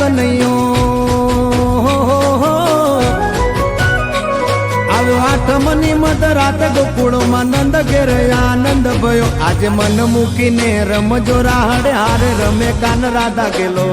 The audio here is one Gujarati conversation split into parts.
કનૈયો આવ્યો આઠમની મધરાત ગોકુળમાં નંદ ઘેર આનંદ ભયો આજે મન મૂકીને રમજો રાહડે હારે રમે કાન રાધા ગેલો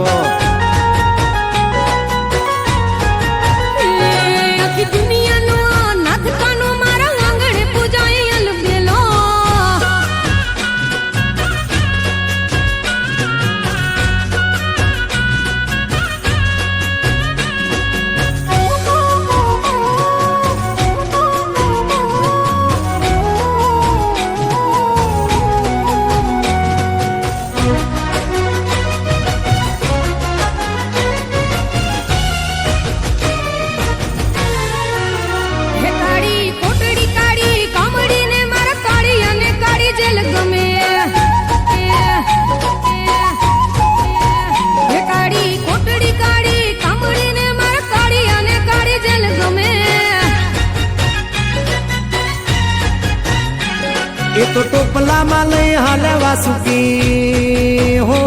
એ તો ટોપલામાં લઈ હાલે વાસુકી હો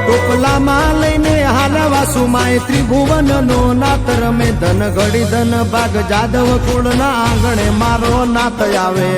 ટોપલામાં લઈને હાલે વાસુમાય ત્રિભુવન નો નાત રમે ધન ઘડી ધન ભાગ જાદવ કુળના આંગણે મારો નાત આવે